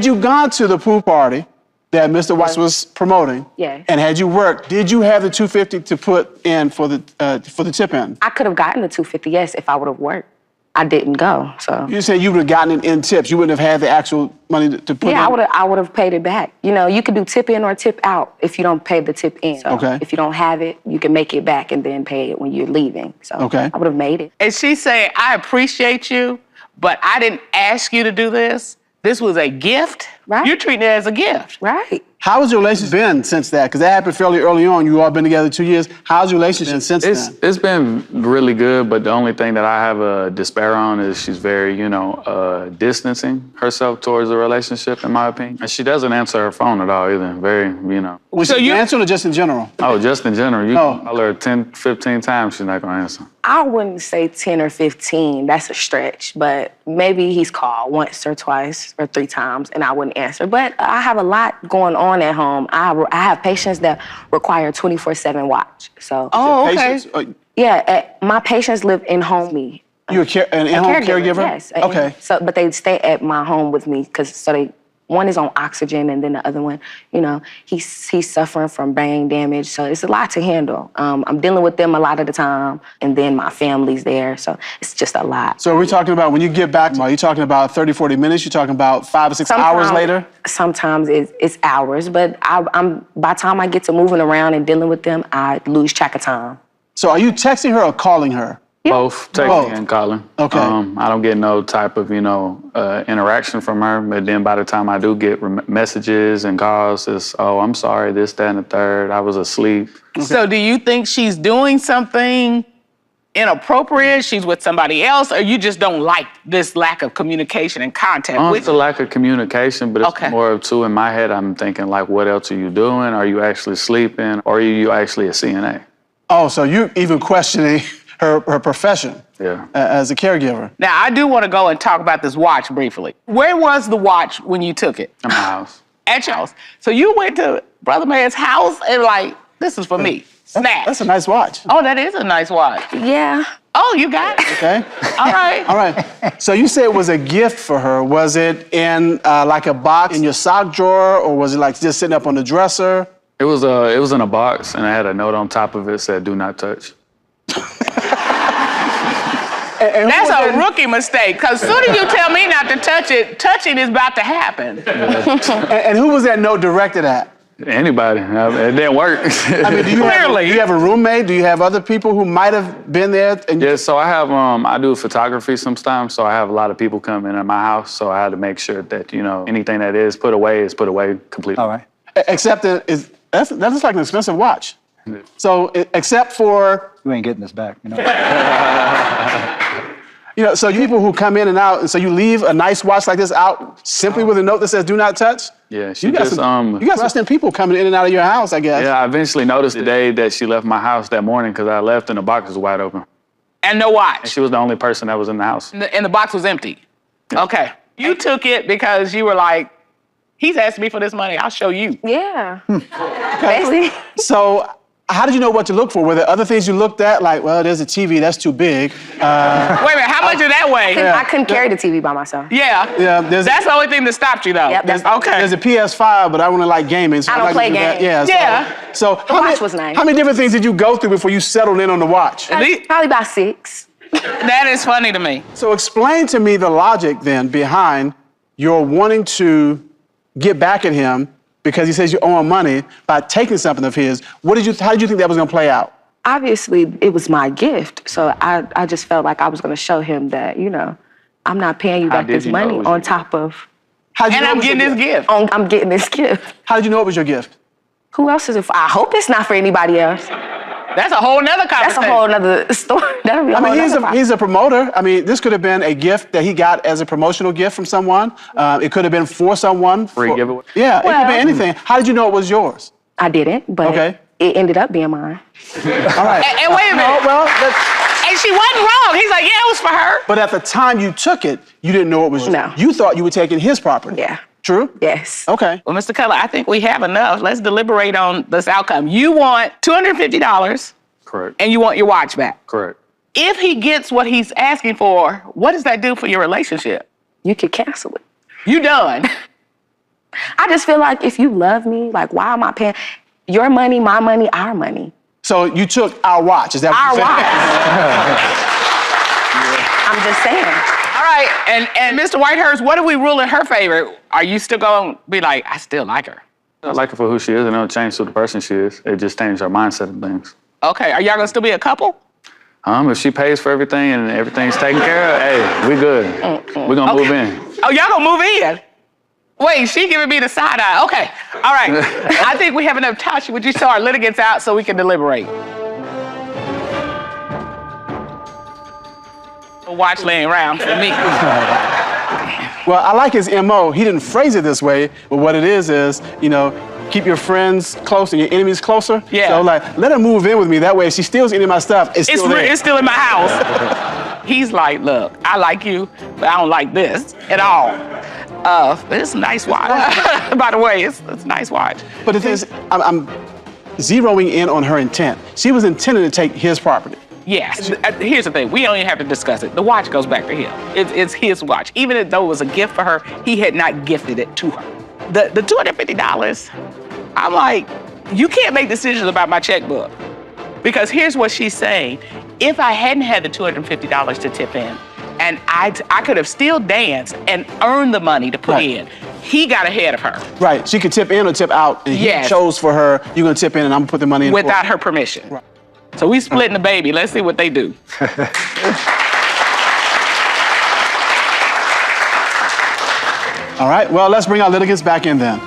Had you gone to the pool party that Mr. Watts was promoting, and had you worked, did you have the $250 to put in for the tip in? I could have gotten the $250, yes, if I would have worked. I didn't go, so. You said you would have gotten it in tips. You wouldn't have had the actual money to put in? Yeah, I would have paid it back. You know, you could do tip in or tip out if you don't pay the tip in. So if you don't have it, you can make it back and then pay it when you're leaving. So I would have made it. And she's saying, I appreciate you, but I didn't ask you to do this. This was a gift. Right. You're treating it as a gift. Right. How has your relationship been since that? Because that happened fairly early on. You all been together 2 years. How's your relationship been since then? It's been really good, but the only thing that I have a despair on is she's very, distancing herself towards the relationship, in my opinion. And she doesn't answer her phone at all either. Very, Was she answering or just in general? Oh, just in general. You can call her 10, 15 times, she's not gonna answer. I wouldn't say 10 or 15, that's a stretch, but maybe he's called once or twice or 3 times and I wouldn't answer. But I have a lot going on at home. I have patients that require 24/7 watch, so. Oh, okay. Yeah, my patients live in home with me. You're an in-home caregiver? Yes. Okay. So, but they stay at my home with me one is on oxygen and then the other one, he's suffering from brain damage. So it's a lot to handle. I'm dealing with them a lot of the time and then my family's there. So it's just a lot. So are we talking about when you get back, are you talking about 30, 40 minutes? You're talking about 5 or 6 hours later? Sometimes it's hours, but by the time I get to moving around and dealing with them, I lose track of time. So are you texting her or calling her? Both, texting and calling. Okay. I don't get no type of, interaction from her, but then by the time I do get messages and calls, it's, oh, I'm sorry, this, that, and the third, I was asleep. Okay. So do you think she's doing something inappropriate, she's with somebody else, or you just don't like this lack of communication and contact? It's a lack of communication, but it's more of in my head, I'm thinking like, what else are you doing? Are you actually sleeping? Or are you actually a CNA? Oh, so you're even questioning her profession as a caregiver. Now, I do want to go and talk about this watch briefly. Where was the watch when you took it? At my house. At your house. So you went to Brother Man's house and like, this is for me. Snap. That's a nice watch. Oh, that is a nice watch. Yeah. Oh, you got it. Okay. All right. All right. So you said it was a gift for her. Was it in like a box in your sock drawer, or was it like just sitting up on the dresser? It was in a box, and I had a note on top of it that said, "Do not touch." And that's a rookie mistake, because as soon as you tell me not to touch it, touching is about to happen. And who was that note directed at? Anybody. It didn't work. I mean, do you have a roommate? Do you have other people who might have been there? Yeah, so I have, I do photography sometimes, so I have a lot of people come in at my house, so I had to make sure that, anything that is put away completely. All right. Except that looks like an expensive watch. Yeah. So, except for... You ain't getting this back, So people who come in and out, and so you leave a nice watch like this out simply with a note that says "Do not touch." Yeah, you got some people coming in and out of your house, I guess. Yeah, I eventually noticed the day that she left my house that morning because I left and the box was wide open. And no watch. And she was the only person that was in the house. And the box was empty. Yeah. Okay. You took it because you were like, he's asking me for this money. I'll show you. Yeah. Basically. So. How did you know what to look for? Were there other things you looked at? Like, well, there's a TV, that's too big. Wait a minute, how much did that weigh? I couldn't carry the TV by myself. Yeah. That's the only thing that stopped you, though. Yep, There's a PS5, but I want to like gaming. So I don't play games. Yeah. So the watch was nice. How many different things did you go through before you settled in on the watch? Probably about 6. That is funny to me. So explain to me the logic then behind your wanting to get back at him because he says you owe him money by taking something of his. How did you think that was going to play out? Obviously, it was my gift. So I just felt like I was going to show him that, I'm not paying you back this money on top of... And I'm getting this gift. I'm getting this gift. How did you know it was your gift? Who else is it for? I hope it's not for anybody else. That's a whole nother conversation. That's a whole nother story. He's a promoter. I mean, this could have been a gift that he got as a promotional gift from someone. It could have been for someone. Free giveaway. Yeah, it could have been anything. How did you know it was yours? I didn't, but it ended up being mine. All right. And wait a minute. And she wasn't wrong. He's like, yeah, it was for her. But at the time you took it, you didn't know it was yours. No. You thought you were taking his property. Yeah. True? Yes. Okay. Well, Mr. Cutler, I think we have enough. Let's deliberate on this outcome. You want $250. Correct. And you want your watch back. Correct. If he gets what he's asking for, what does that do for your relationship? You could cancel it. You done. I just feel like if you love me, like, why am I paying your money, my money, our money? So you took our watch, is that what Our you're saying? watch. I'm just saying. All right, and Mr. Whitehurst, what do we rule in her favor? Are you still gonna be like, I still like her? I like her for who she is, and it'll change who the person she is. It just changed her mindset of things. Okay, are y'all gonna still be a couple? If she pays for everything and everything's taken care of, hey, we good. We're gonna move in. Oh, y'all gonna move in? Wait, she giving me the side eye. Okay, all right. I think we have enough time. Would you show our litigants out so we can deliberate? A watch laying around for me. Well, I like his MO. He didn't phrase it this way, but what it is, you know, keep your friends close and your enemies closer. Yeah. So, like, let her move in with me. That way, if she steals any of my stuff, it's still there. It's still in my house. He's like, look, I like you, but I don't like this at all. But it's a nice watch. By the way, it's a nice watch. But the thing is, I'm zeroing in on her intent. She was intending to take his property. Yes. Here's the thing. We don't even have to discuss it. The watch goes back to him. It's his watch. Even though it was a gift for her, he had not gifted it to her. The $250, I'm like, you can't make decisions about my checkbook. Because here's what she's saying. If I hadn't had the $250 to tip in, and I could have still danced and earned the money to put in, he got ahead of her. Right. She could tip in or tip out. And he chose for her, you're going to tip in and I'm going to put the money in. Without her permission. Right. So we splitting the baby. Let's see what they do. All right. Well, let's bring our litigants back in then.